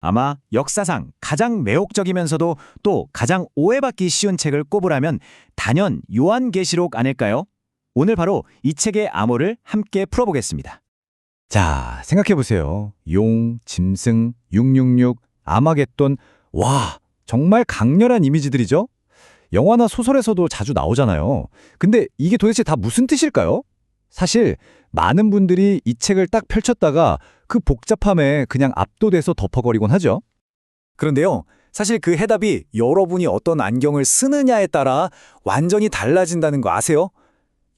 아마 역사상 가장 매혹적이면서도 또 가장 오해받기 쉬운 책을 꼽으라면 단연 요한계시록 아닐까요? 오늘 바로 이 책의 암호를 함께 풀어보겠습니다. 자, 생각해보세요. 용, 짐승, 666, 아마겟돈. 와, 정말 강렬한 이미지들이죠? 영화나 소설에서도 자주 나오잖아요. 근데 이게 도대체 다 무슨 뜻일까요? 사실 많은 분들이 이 책을 딱 펼쳤다가 그 복잡함에 그냥 압도돼서 덮어버리곤 하죠. 그런데요, 사실 그 해답이 여러분이 어떤 안경을 쓰느냐에 따라 완전히 달라진다는 거 아세요?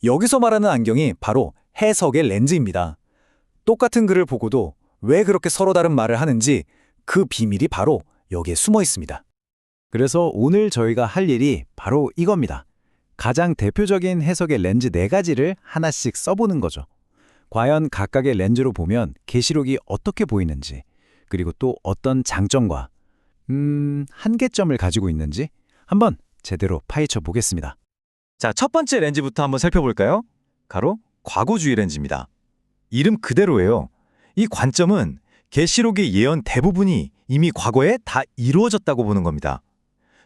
여기서 말하는 안경이 바로 해석의 렌즈입니다. 똑같은 글을 보고도 왜 그렇게 서로 다른 말을 하는지 그 비밀이 바로 여기에 숨어 있습니다. 그래서 오늘 저희가 할 일이 바로 이겁니다. 가장 대표적인 해석의 렌즈 4가지를 하나씩 써보는 거죠. 과연 각각의 렌즈로 보면 계시록이 어떻게 보이는지, 그리고 또 어떤 장점과 한계점을 가지고 있는지 한번 제대로 파헤쳐 보겠습니다. 자, 첫 번째 렌즈부터 한번 살펴볼까요? 바로 과거주의 렌즈입니다. 이름 그대로예요. 이 관점은 계시록의 예언 대부분이 이미 과거에 다 이루어졌다고 보는 겁니다.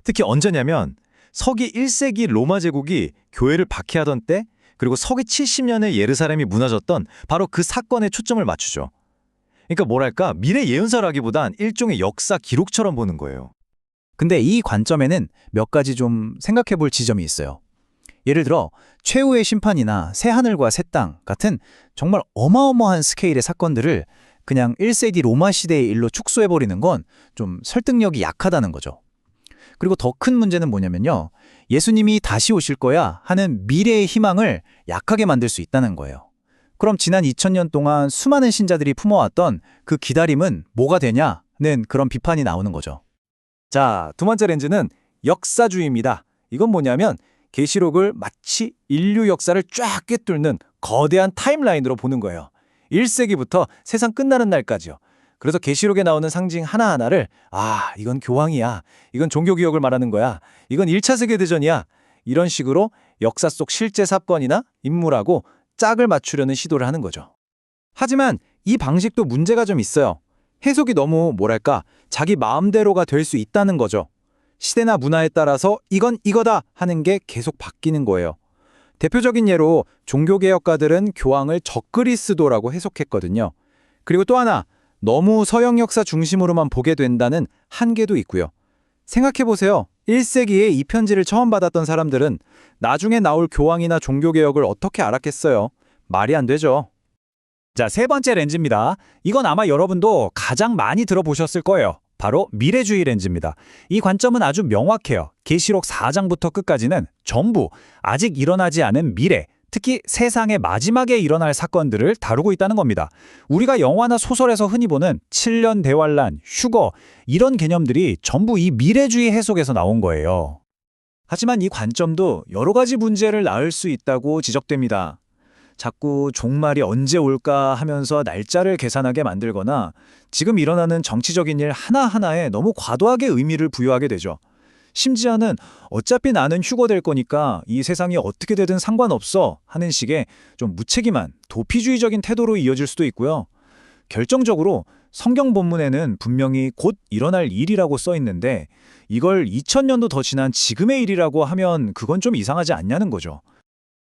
특히 언제냐면 서기 1세기 로마 제국이 교회를 박해하던 때, 그리고 서기 70년에 예루살렘이 무너졌던 바로 그 사건에 초점을 맞추죠. 그러니까 뭐랄까, 미래 예언서라기보단 일종의 역사 기록처럼 보는 거예요. 근데 이 관점에는 몇 가지 좀 생각해 볼 지점이 있어요. 예를 들어 최후의 심판이나 새하늘과 새 땅 같은 정말 어마어마한 스케일의 사건들을 그냥 1세기 로마 시대의 일로 축소해버리는 건 좀 설득력이 약하다는 거죠. 그리고 더 큰 문제는 뭐냐면요. 예수님이 다시 오실 거야 하는 미래의 희망을 약하게 만들 수 있다는 거예요. 그럼 지난 2000년 동안 수많은 신자들이 품어왔던 그 기다림은 뭐가 되냐는 그런 비판이 나오는 거죠. 자, 두 번째 렌즈는 역사주의입니다. 이건 뭐냐면 계시록을 마치 인류 역사를 쫙 꿰뚫는 거대한 타임라인으로 보는 거예요. 1세기부터 세상 끝나는 날까지요. 그래서 계시록에 나오는 상징 하나하나를 이건 교황이야. 이건 종교개혁을 말하는 거야. 이건 1차 세계대전이야. 이런 식으로 역사 속 실제 사건이나 인물하고 짝을 맞추려는 시도를 하는 거죠. 하지만 이 방식도 문제가 좀 있어요. 해석이 너무 뭐랄까 자기 마음대로가 될 수 있다는 거죠. 시대나 문화에 따라서 이건 이거다 하는 게 계속 바뀌는 거예요. 대표적인 예로 종교개혁가들은 교황을 적그리스도라고 해석했거든요. 그리고 또 하나, 너무 서양 역사 중심으로만 보게 된다는 한계도 있고요. 생각해보세요. 1세기에 이 편지를 처음 받았던 사람들은 나중에 나올 교황이나 종교개혁을 어떻게 알았겠어요? 말이 안 되죠. 자, 세 번째 렌즈입니다. 이건 아마 여러분도 가장 많이 들어보셨을 거예요. 바로 미래주의 렌즈입니다. 이 관점은 아주 명확해요. 계시록 4장부터 끝까지는 전부 아직 일어나지 않은 미래, 특히 세상의 마지막에 일어날 사건들을 다루고 있다는 겁니다. 우리가 영화나 소설에서 흔히 보는 7년 대환란, 휴거 이런 개념들이 전부 이 미래주의 해석에서 나온 거예요. 하지만 이 관점도 여러 가지 문제를 낳을 수 있다고 지적됩니다. 자꾸 종말이 언제 올까 하면서 날짜를 계산하게 만들거나 지금 일어나는 정치적인 일 하나하나에 너무 과도하게 의미를 부여하게 되죠. 심지어는 어차피 나는 휴거될 거니까 이 세상이 어떻게 되든 상관없어 하는 식의 좀 무책임한 도피주의적인 태도로 이어질 수도 있고요. 결정적으로 성경 본문에는 분명히 곧 일어날 일이라고 써 있는데 이걸 2000년도 더 지난 지금의 일이라고 하면 그건 좀 이상하지 않냐는 거죠.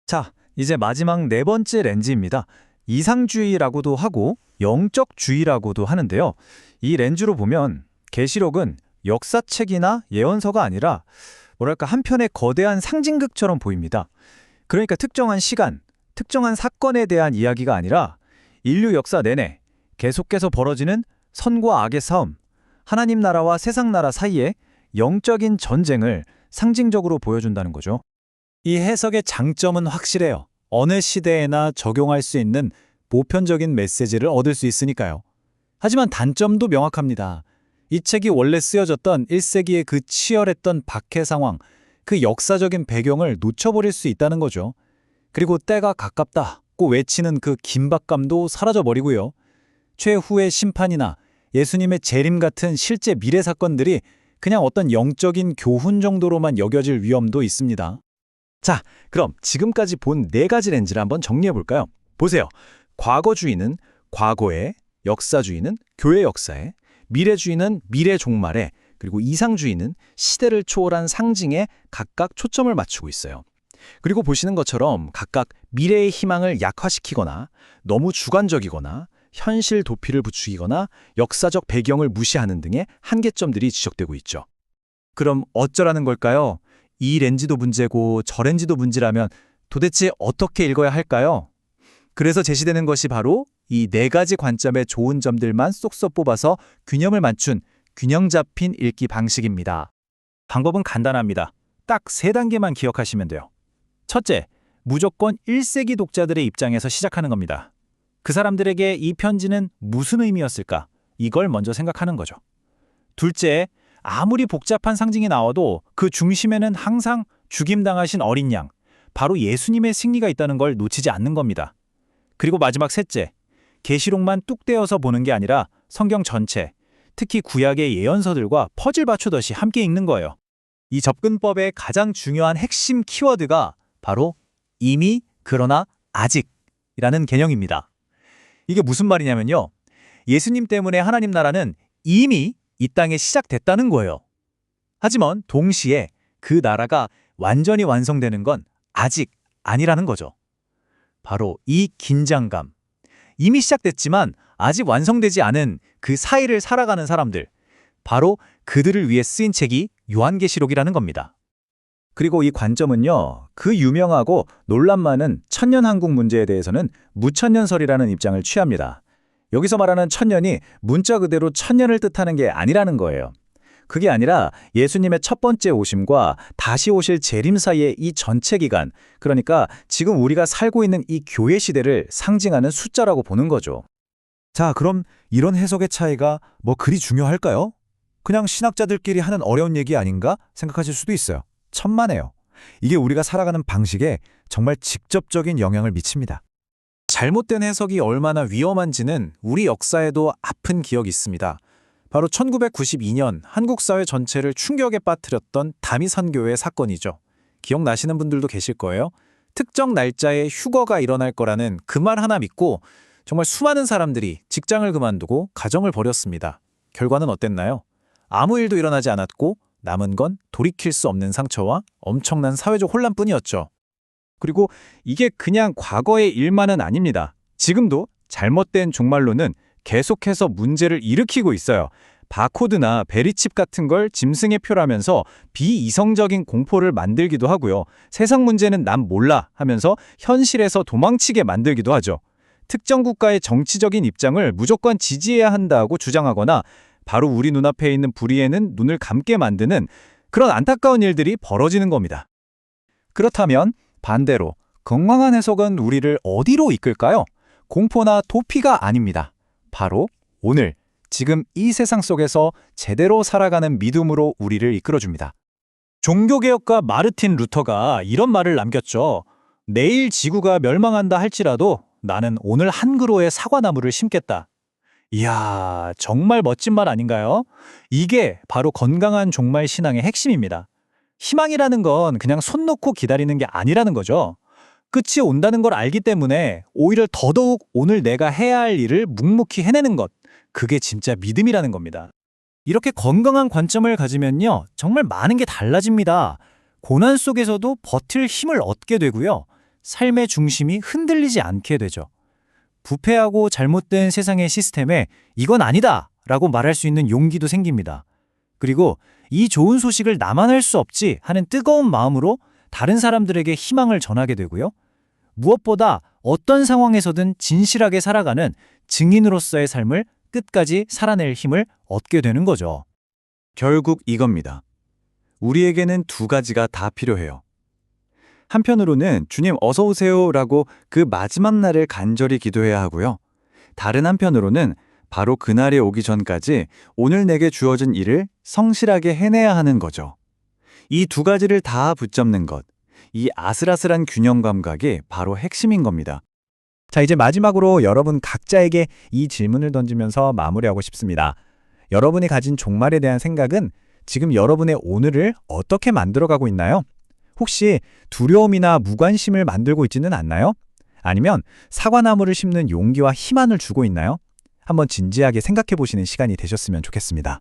자, 이제 마지막 네 번째 렌즈입니다. 이상주의라고도 하고 영적주의라고도 하는데요. 이 렌즈로 보면 계시록은 역사책이나 예언서가 아니라 뭐랄까 한편의 거대한 상징극처럼 보입니다. 그러니까 특정한 시간, 특정한 사건에 대한 이야기가 아니라 인류 역사 내내 계속해서 벌어지는 선과 악의 싸움, 하나님 나라와 세상 나라 사이의 영적인 전쟁을 상징적으로 보여준다는 거죠. 이 해석의 장점은 확실해요. 어느 시대에나 적용할 수 있는 보편적인 메시지를 얻을 수 있으니까요. 하지만 단점도 명확합니다. 이 책이 원래 쓰여졌던 1세기의 그 치열했던 박해 상황, 그 역사적인 배경을 놓쳐버릴 수 있다는 거죠. 그리고 때가 가깝다고 외치는 그 긴박감도 사라져버리고요. 최후의 심판이나 예수님의 재림 같은 실제 미래 사건들이 그냥 어떤 영적인 교훈 정도로만 여겨질 위험도 있습니다. 자, 그럼 지금까지 본 네 가지 렌즈를 한번 정리해볼까요? 보세요. 과거주의는 과거에, 역사주의는 교회 역사에, 미래주의는 미래 종말에, 그리고 이상주의는 시대를 초월한 상징에 각각 초점을 맞추고 있어요. 그리고 보시는 것처럼 각각 미래의 희망을 약화시키거나 너무 주관적이거나 현실 도피를 부추기거나 역사적 배경을 무시하는 등의 한계점들이 지적되고 있죠. 그럼 어쩌라는 걸까요? 이 렌즈도 문제고 저 렌즈도 문제라면 도대체 어떻게 읽어야 할까요? 그래서 제시되는 것이 바로 이 네 가지 관점의 좋은 점들만 쏙쏙 뽑아서 균형을 맞춘 균형 잡힌 읽기 방식입니다. 방법은 간단합니다. 딱 세 단계만 기억하시면 돼요. 첫째, 무조건 1세기 독자들의 입장에서 시작하는 겁니다. 그 사람들에게 이 편지는 무슨 의미였을까? 이걸 먼저 생각하는 거죠. 둘째, 아무리 복잡한 상징이 나와도 그 중심에는 항상 죽임당하신 어린 양, 바로 예수님의 승리가 있다는 걸 놓치지 않는 겁니다. 그리고 마지막 셋째, 계시록만 뚝 떼어서 보는 게 아니라 성경 전체, 특히 구약의 예언서들과 퍼즐 맞추듯이 함께 읽는 거예요. 이 접근법의 가장 중요한 핵심 키워드가 바로 이미, 그러나, 아직이라는 개념입니다. 이게 무슨 말이냐면요. 예수님 때문에 하나님 나라는 이미 이 땅에 시작됐다는 거예요. 하지만 동시에 그 나라가 완전히 완성되는 건 아직 아니라는 거죠. 바로 이 긴장감. 이미 시작됐지만 아직 완성되지 않은 그 사이를 살아가는 사람들. 바로 그들을 위해 쓰인 책이 요한계시록이라는 겁니다. 그리고 이 관점은요, 그 유명하고 논란 많은 천년한국 문제에 대해서는 무천년설이라는 입장을 취합니다. 여기서 말하는 천년이 문자 그대로 천년을 뜻하는 게 아니라는 거예요. 그게 아니라 예수님의 첫 번째 오심과 다시 오실 재림 사이의 이 전체 기간, 그러니까 지금 우리가 살고 있는 이 교회 시대를 상징하는 숫자라고 보는 거죠. 자, 그럼 이런 해석의 차이가 뭐 그리 중요할까요? 그냥 신학자들끼리 하는 어려운 얘기 아닌가 생각하실 수도 있어요. 천만에요. 이게 우리가 살아가는 방식에 정말 직접적인 영향을 미칩니다. 잘못된 해석이 얼마나 위험한지는 우리 역사에도 아픈 기억이 있습니다. 바로 1992년 한국 사회 전체를 충격에 빠뜨렸던 다미선교회 사건이죠. 기억나시는 분들도 계실 거예요. 특정 날짜에 휴거가 일어날 거라는 그 말 하나 믿고 정말 수많은 사람들이 직장을 그만두고 가정을 벌였습니다. 결과는 어땠나요? 아무 일도 일어나지 않았고 남은 건 돌이킬 수 없는 상처와 엄청난 사회적 혼란뿐이었죠. 그리고 이게 그냥 과거의 일만은 아닙니다. 지금도 잘못된 종말론은 계속해서 문제를 일으키고 있어요. 바코드나 베리칩 같은 걸 짐승의 표라면서 비이성적인 공포를 만들기도 하고요. 세상 문제는 난 몰라 하면서 현실에서 도망치게 만들기도 하죠. 특정 국가의 정치적인 입장을 무조건 지지해야 한다고 주장하거나 바로 우리 눈앞에 있는 불의에는 눈을 감게 만드는 그런 안타까운 일들이 벌어지는 겁니다. 그렇다면 반대로 건강한 해석은 우리를 어디로 이끌까요? 공포나 도피가 아닙니다. 바로 오늘, 지금 이 세상 속에서 제대로 살아가는 믿음으로 우리를 이끌어줍니다. 종교개혁가 마르틴 루터가 이런 말을 남겼죠. 내일 지구가 멸망한다 할지라도 나는 오늘 한 그루의 사과나무를 심겠다. 이야, 정말 멋진 말 아닌가요? 이게 바로 건강한 종말 신앙의 핵심입니다. 희망이라는 건 그냥 손 놓고 기다리는 게 아니라는 거죠. 끝이 온다는 걸 알기 때문에 오히려 더더욱 오늘 내가 해야 할 일을 묵묵히 해내는 것, 그게 진짜 믿음이라는 겁니다. 이렇게 건강한 관점을 가지면요, 정말 많은 게 달라집니다. 고난 속에서도 버틸 힘을 얻게 되고요. 삶의 중심이 흔들리지 않게 되죠. 부패하고 잘못된 세상의 시스템에 이건 아니다 라고 말할 수 있는 용기도 생깁니다. 그리고 이 좋은 소식을 나만 할 수 없지 하는 뜨거운 마음으로 다른 사람들에게 희망을 전하게 되고요. 무엇보다 어떤 상황에서든 진실하게 살아가는 증인으로서의 삶을 끝까지 살아낼 힘을 얻게 되는 거죠. 결국 이겁니다. 우리에게는 두 가지가 다 필요해요. 한편으로는 주님 어서 오세요라고 그 마지막 날을 간절히 기도해야 하고요. 다른 한편으로는 바로 그날이 오기 전까지 오늘 내게 주어진 일을 성실하게 해내야 하는 거죠. 이 두 가지를 다 붙잡는 것, 이 아슬아슬한 균형 감각이 바로 핵심인 겁니다. 자, 이제 마지막으로 여러분 각자에게 이 질문을 던지면서 마무리하고 싶습니다. 여러분이 가진 종말에 대한 생각은 지금 여러분의 오늘을 어떻게 만들어가고 있나요? 혹시 두려움이나 무관심을 만들고 있지는 않나요? 아니면 사과나무를 심는 용기와 희망을 주고 있나요? 한번 진지하게 생각해 보시는 시간이 되셨으면 좋겠습니다.